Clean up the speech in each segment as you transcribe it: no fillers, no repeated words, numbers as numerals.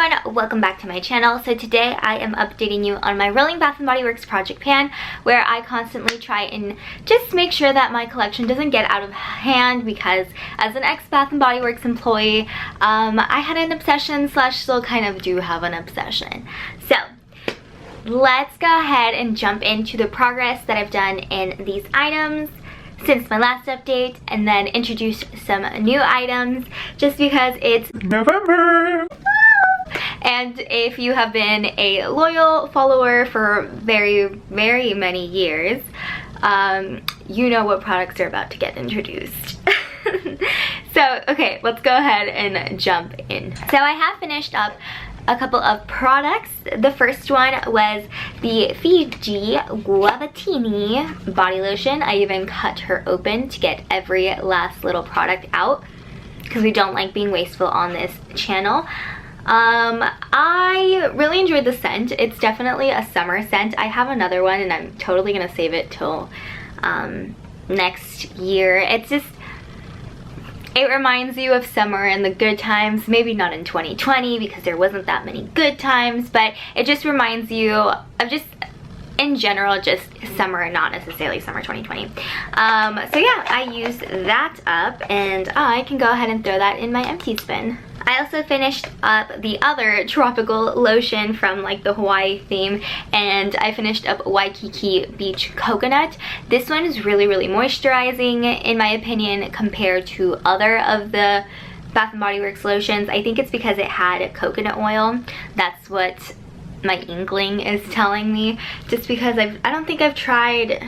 everyone, welcome back to my channel. So today I am updating you on my rolling Bath & Body Works project pan, where I constantly try and just make sure that my collection doesn't get out of hand, because as an ex-Bath & Body Works employee, I had an obsession slash still kind of do have an obsession. So let's go ahead and jump into the progress that I've done in these items since my last update, and then introduce some new items just because it's November. And if you have been a loyal follower for very many years, you know what products are about to get introduced. So okay, let's go ahead and jump in. So I have finished up a couple of products. The first one was the Fiji Lavatini body lotion. I even cut her open to get every last little product out because we don't like being wasteful on this channel. I really enjoyed the scent. It's definitely a summer scent. I have another one and I'm totally gonna save it till next year. It's just, it reminds you of summer and the good times. Maybe not in 2020 because there wasn't that many good times, but it just reminds you of just, in general, just summer, not necessarily summer 2020. So yeah, I used that up and I can go ahead and throw that in my empty spin. I also finished up the other tropical lotion from like the Hawaii theme, and I finished up Waikiki Beach Coconut. This one is really moisturizing in my opinion compared to other of the Bath & Body Works lotions. I think it's because it had coconut oil. That's what my inkling is telling me, just because I don't think I've tried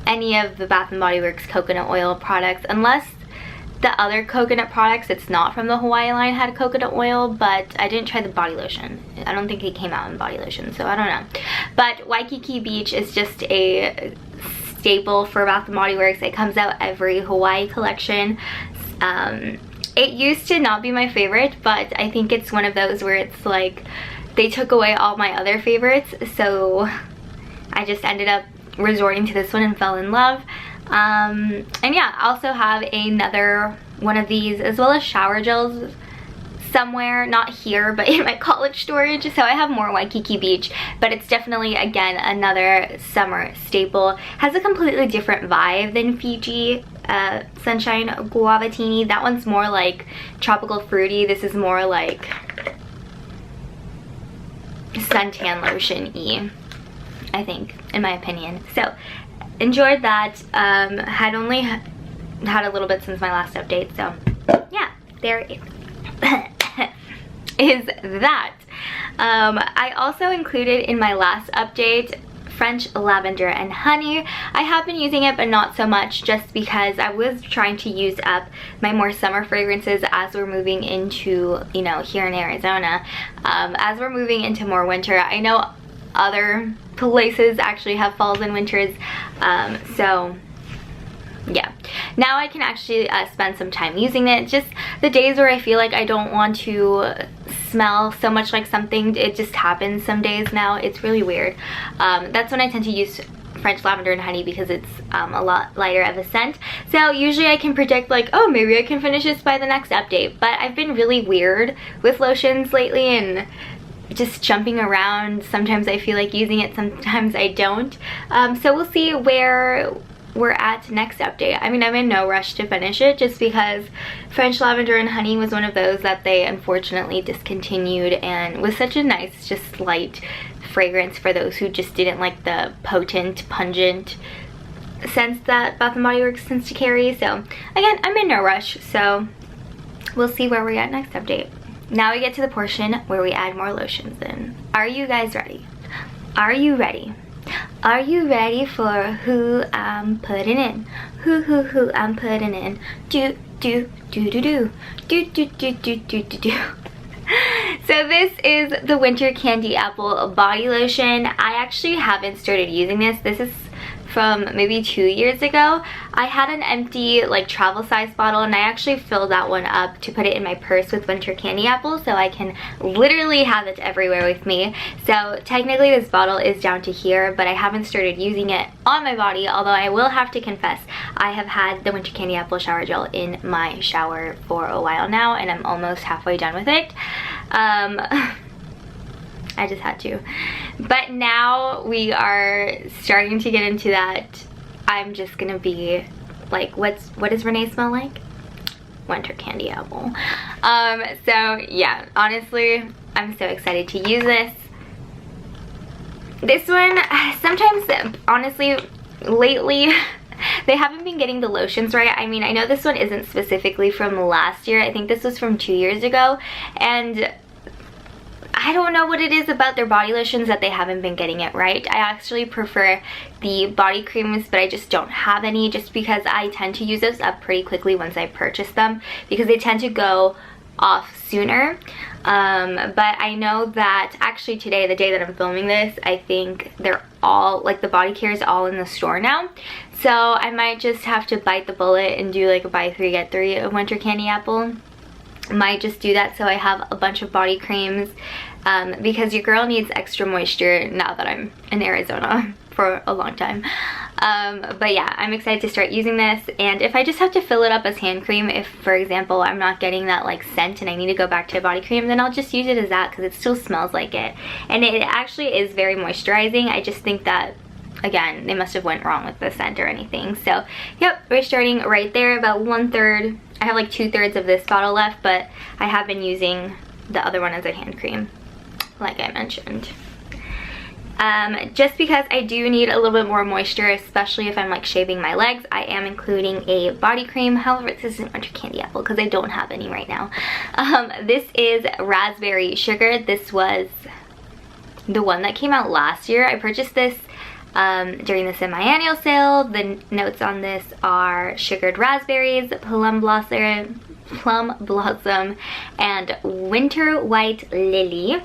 any of the Bath & Body Works coconut oil products, unless the other coconut products, it's not from the Hawaii line, had coconut oil, but I didn't try the body lotion. I don't think it came out in body lotion, so I don't know. But Waikiki Beach is just a staple for Bath & Body Works. It comes out every Hawaii collection. It used to not be my favorite, but I think it's one of those where it's like they took away all my other favorites, so I just ended up resorting to this one and fell in love. And yeah, I also have another one of these, as well as shower gels somewhere, not here, but in my college storage. So I have more Waikiki Beach, but it's definitely, again, another summer staple. Has a completely different vibe than Fiji Sunshine Guavatini. That one's more like tropical fruity. This is more like suntan lotion-y, I think, in my opinion. So enjoyed that. Had only had a little bit since my last update, so yeah, there is that. I also included in my last update French Lavender and Honey. I have been using it, but not so much, just because I was trying to use up my more summer fragrances as we're moving into, you know, here in Arizona. As we're moving into more winter, I know other places actually have falls and winters, so yeah, now I can actually spend some time using it. Just the days where I feel like I don't want to smell so much like something, it just happens some days now. It's really weird. That's when I tend to use French Lavender and Honey, because it's a lot lighter of a scent. So usually I can predict like, oh, maybe I can finish this by the next update, but I've been really weird with lotions lately and just jumping around. Sometimes I feel like using it, sometimes I don't. So we'll see where we're at next update. I mean, I'm in no rush to finish it, just because French Lavender and Honey was one of those that they unfortunately discontinued, and was such a nice, just light fragrance for those who just didn't like the potent, pungent scents that Bath & Body Works tends to carry. So again, I'm in no rush, so we'll see where we're at next update. Now we get to the portion where we add more lotions in. Are you guys ready? Are you ready? Are you ready for who I'm putting in? Who I'm putting in? Do. So this is the Winter Candy Apple body lotion. I actually haven't started using this. This is from maybe 2 years ago. I had an empty like travel size bottle, and I actually filled that one up to put it in my purse with Winter Candy Apple, so I can literally have it everywhere with me. So technically this bottle is down to here, but I haven't started using it on my body, although I will have to confess I have had the Winter Candy Apple shower gel in my shower for a while now, and I'm almost halfway done with it. I just had to. But now we are starting to get into that. I'm just gonna be like, what does Renee smell like? Winter candy apple. So yeah, honestly, I'm so excited to use this. This one, sometimes, honestly, lately, they haven't been getting the lotions right. I mean, I know this one isn't specifically from last year. I think this was from 2 years ago. And I don't know what it is about their body lotions that they haven't been getting it right. I actually prefer the body creams, but I just don't have any, just because I tend to use those up pretty quickly once I purchase them, because they tend to go off sooner. But I know that actually today, the day that I'm filming this, I think they're all, like, the body care is all in the store now. So I might just have to bite the bullet and do like a buy 3 get 3 of Winter Candy Apple. Might just do that so I have a bunch of body creams, because your girl needs extra moisture now that I'm in Arizona for a long time. But yeah, I'm excited to start using this. And if I just have to fill it up as hand cream, if for example I'm not getting that like scent and I need to go back to a body cream, then I'll just use it as that, because it still smells like it. And it actually is very moisturizing. I just think that, again, they must have went wrong with the scent or anything. So yep, we're starting right there, about 1/3. I have like 2/3 of this bottle left, but I have been using the other one as a hand cream, like I mentioned. Just because I do need a little bit more moisture, especially if I'm like shaving my legs, I am including a body cream. However, this isn't Winter Candy Apple because I don't have any right now. This is raspberry sugar. This was the one that came out last year. I purchased this during the semi-annual sale. The notes on this are sugared raspberries, plum blossom, and winter white lily.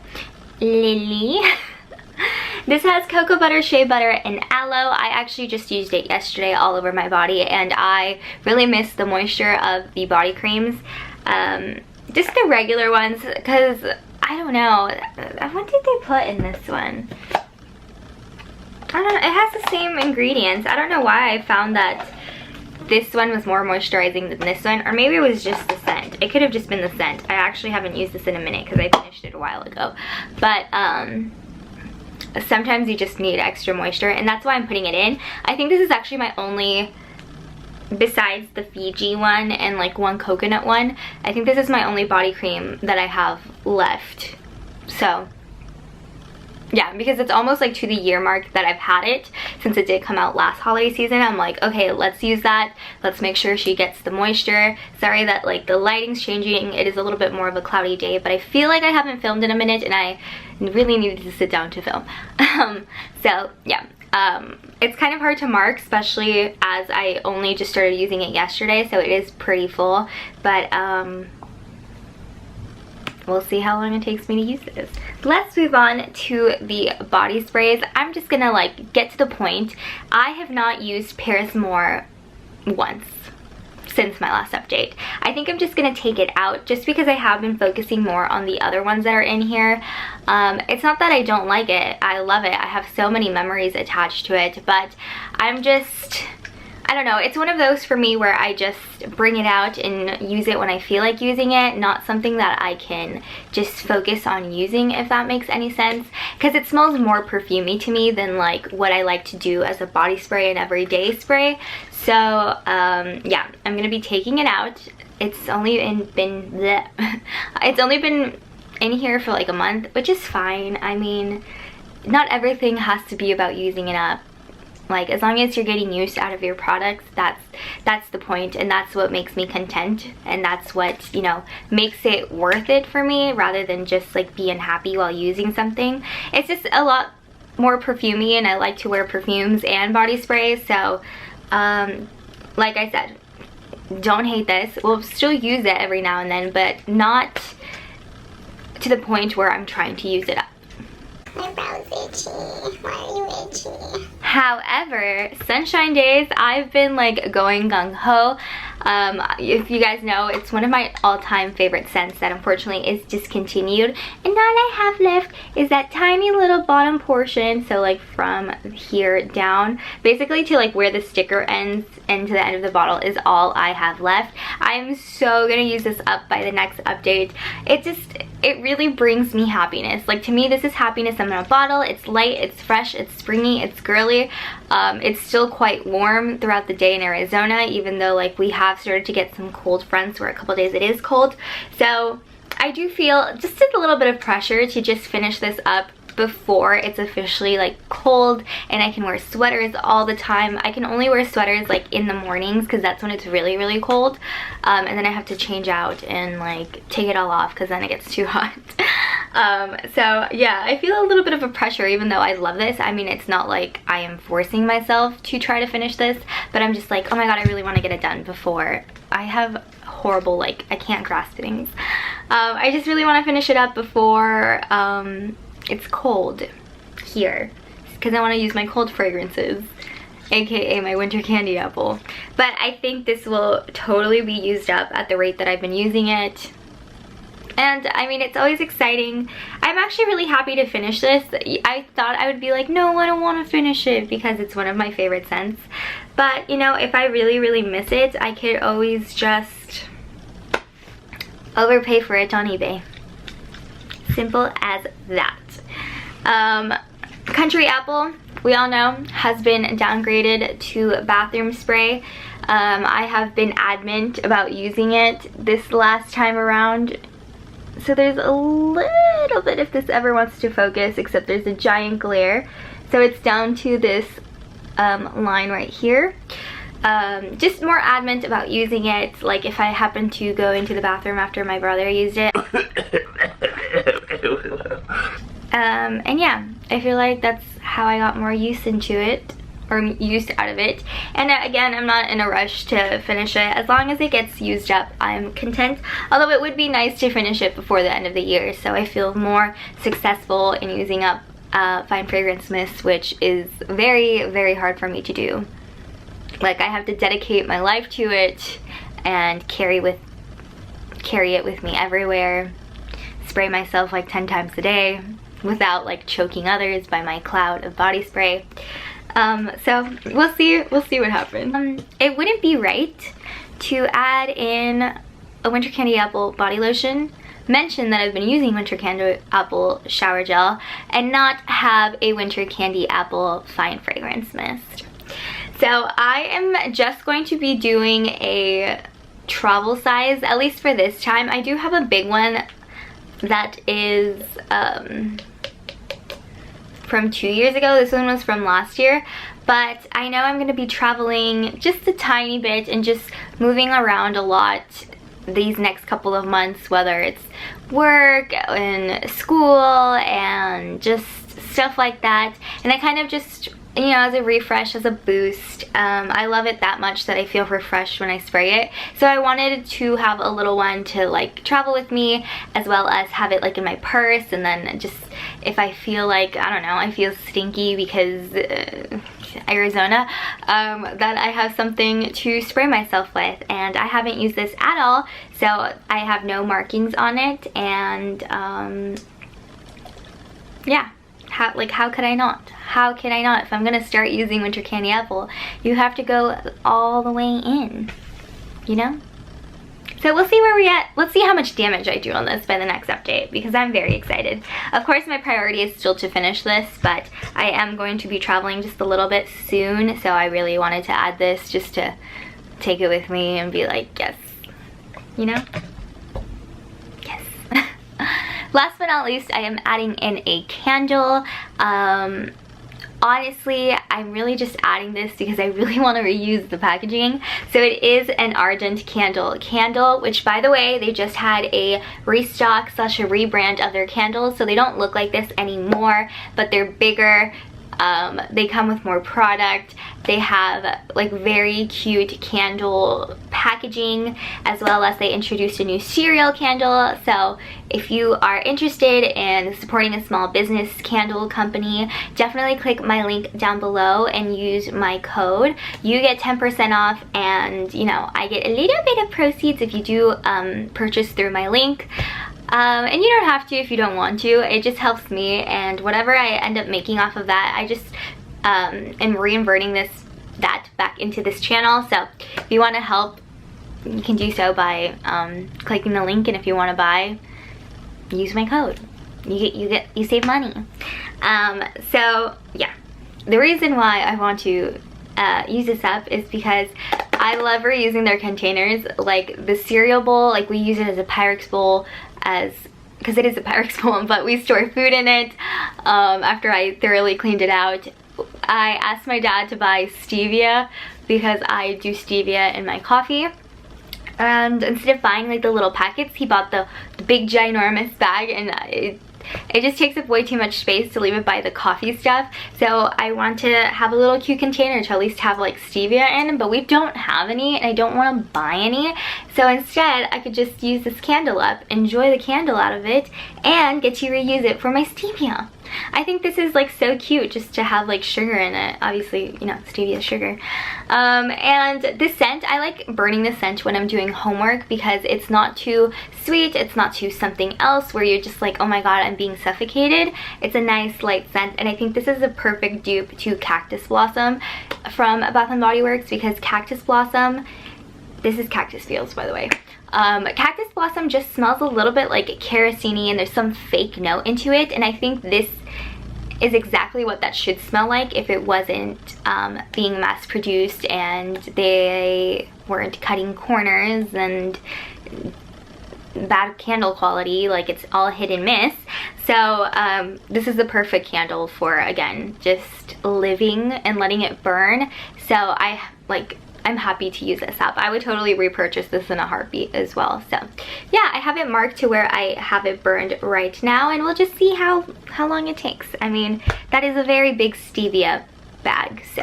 This has cocoa butter, shea butter, and aloe. I actually just used it yesterday all over my body, and I really miss the moisture of the body creams. Just the regular ones, because I don't know, what did they put in this one? I don't know, it has the same ingredients. I don't know why I found that this one was more moisturizing than this one, or maybe it was just the scent. It could have just been the scent. I actually haven't used this in a minute because I finished it a while ago. But sometimes you just need extra moisture, and that's why I'm putting it in. I think this is actually my only, besides the Fiji one and like one coconut one, I think this is my only body cream that I have left. So yeah, because it's almost like to the year mark that I've had it, since it did come out last holiday season. I'm like, okay, let's use that. Let's make sure she gets the moisture. Sorry that like the lighting's changing. It is a little bit more of a cloudy day, but I feel like I haven't filmed in a minute and I really needed to sit down to film. So yeah, it's kind of hard to mark, especially as I only just started using it yesterday, so it is pretty full. But we'll see how long it takes me to use this. Let's move on to the body sprays. I'm just gonna like get to the point. I have not used Paris More once since my last update. I think I'm just gonna take it out just because I have been focusing more on the other ones that are in here. It's not that I don't like it. I love it. I have so many memories attached to it, but I'm just, I don't know, it's one of those for me where I just bring it out and use it when I feel like using it, not something that I can just focus on using, if that makes any sense, because it smells more perfumey to me than like what I like to do as a body spray and everyday spray. So yeah, I'm gonna be taking it out. It's only been in here for like a month, which is fine. I mean, not everything has to be about using it up. Like, as long as you're getting use out of your products, that's the point, and that's what makes me content, and that's what, you know, makes it worth it for me, rather than just like being happy while using something. It's just a lot more perfumey, and I like to wear perfumes and body sprays. So like I said, don't hate this. We'll still use it every now and then, but not to the point where I'm trying to use it up. My brow's itchy. Why are you itchy? However, sunshine days, I've been like going gung-ho. If you guys know, it's one of my all-time favorite scents that unfortunately is discontinued. And all I have left is that tiny little bottom portion, so like from here down, basically to like where the sticker ends and to the end of the bottle is all I have left. I'm so gonna use this up by the next update. It really brings me happiness. Like, to me, this is happiness in a bottle. It's light, it's fresh, it's springy, it's girly. It's still quite warm throughout the day in Arizona, even though like we have started to get some cold fronts where a couple days it is cold. So I do feel just a little bit of pressure to just finish this up before it's officially like cold and I can wear sweaters all the time. I can only wear sweaters like in the mornings because that's when it's really, really cold, and then I have to change out and like take it all off because then it gets too hot. So yeah, I feel a little bit of a pressure even though I love this. I mean, it's not like I am forcing myself to try to finish this, but I'm just like, oh my god, I really want to get it done before I have horrible, like, I can't grasp things. I just really want to finish it up before it's cold here because I want to use my cold fragrances, aka my winter candy apple. But I think this will totally be used up at the rate that I've been using it. And I mean, it's always exciting. I'm actually really happy to finish this. I thought I would be like, no, I don't want to finish it because it's one of my favorite scents. But you know, if I really, really miss it, I could always just overpay for it on eBay. Simple as that. Country Apple, we all know, has been downgraded to bathroom spray. I have been adamant about using it this last time around. So there's a little bit, if this ever wants to focus, except there's a giant glare. So it's down to this line right here. Just more adamant about using it, like if I happen to go into the bathroom after my brother used it. And yeah, I feel like that's how I got more use into it, or use out of it. And again, I'm not in a rush to finish it. As long as it gets used up, I'm content. Although it would be nice to finish it before the end of the year, so I feel more successful in using up fine fragrance mist, which is very, very hard for me to do. Like, I have to dedicate my life to it and carry it with me everywhere. Spray myself like 10 times a day without like choking others by my cloud of body spray. So we'll see what happens. It wouldn't be right to add in a winter candy apple body lotion, mention that I've been using winter candy apple shower gel, and not have a winter candy apple fine fragrance mist. So I am just going to be doing a travel size, at least for this time. I do have a big one that is from 2 years ago. This one was from last year, but I know I'm going to be traveling just a tiny bit and just moving around a lot these next couple of months, whether it's work and school and just stuff like that. And I kind of just, you know, as a refresh, as a boost, I love it that much that I feel refreshed when I spray it. So I wanted to have a little one to like travel with me, as well as have it like in my purse, and then just if I feel like, I don't know, I feel stinky because Arizona, that I have something to spray myself with. And I haven't used this at all, so I have no markings on it, and yeah. How could I not? How can I not? If I'm gonna start using winter candy apple, you have to go all the way in, you know? So we'll see where we're at. Let's see how much damage I do on this by the next update, because I'm very excited. Of course, my priority is still to finish this, but I am going to be traveling just a little bit soon, so I really wanted to add this just to take it with me and be like, yes, you know? Yes. Last but not least, I am adding in a candle. Honestly, I'm really just adding this because I really want to reuse the packaging. So it is an Argent Candle, which, by the way, they just had a restock / a rebrand of their candles. So they don't look like this anymore, but they're bigger. They come with more product. They have like very cute candle packaging, as well as they introduced a new cereal candle. So if you are interested in supporting a small business candle company, definitely click my link down below and use my code. You get 10% off, and you know, I get a little bit of proceeds if you do purchase through my link. And you don't have to if you don't want to. It just helps me, and whatever I end up making off of that, I just am reinverting that back into this channel. So if you want to help, you can do so by clicking the link, and if you want to buy, use my code. You save money. So yeah, the reason why I want to use this up is because I love reusing their containers. Like the cereal bowl, like we use it as a Pyrex bowl, because it is a Pyrex bowl, but we store food in it. After I thoroughly cleaned it out, I asked my dad to buy stevia because I do stevia in my coffee. And instead of buying like the little packets, he bought the big ginormous bag, and it just takes up way too much space to leave it by the coffee stuff. So I want to have a little cute container to at least have like stevia in, but we don't have any, and I don't want to buy any. So instead, I could just use this candle up, enjoy the candle out of it, and get to reuse it for my stevia. I think this is like so cute just to have like sugar in it. Obviously, you know, stevia is sugar. And this scent, I like burning this scent when I'm doing homework because it's not too sweet, it's not too something else where you're just like, oh my god, I'm being suffocated. It's a nice light scent, and I think this is a perfect dupe to Cactus Blossom from Bath & Body Works, because Cactus Blossom, this is Cactus Fields by the way. Cactus Blossom just smells a little bit like kerosene, and there's some fake note into it, and I think this is exactly what that should smell like if it wasn't being mass produced and they weren't cutting corners and bad candle quality, like it's all hit and miss. So this is the perfect candle for, again, just living and letting it burn. So I'm happy to use this up. I would totally repurchase this in a heartbeat as well. So yeah, I have it marked to where I have it burned right now, and we'll just see how long it takes. I mean, that is a very big stevia bag, so.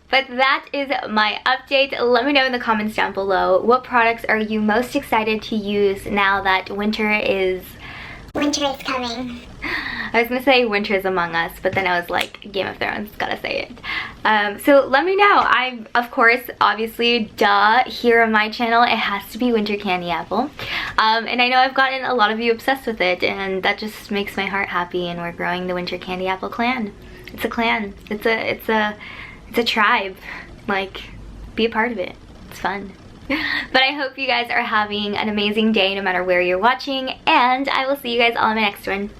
But that is my update. Let me know in the comments down below, what products are you most excited to use now that winter is coming. I was gonna say Winter is Among Us, but then I was like, Game of Thrones, gotta say it. So let me know. Of course, obviously, here on my channel, it has to be Winter Candy Apple. And I know I've gotten a lot of you obsessed with it, and that just makes my heart happy, and we're growing the Winter Candy Apple clan. It's a clan. It's a tribe. Like, be a part of it. It's fun. But I hope you guys are having an amazing day no matter where you're watching, and I will see you guys all in my next one.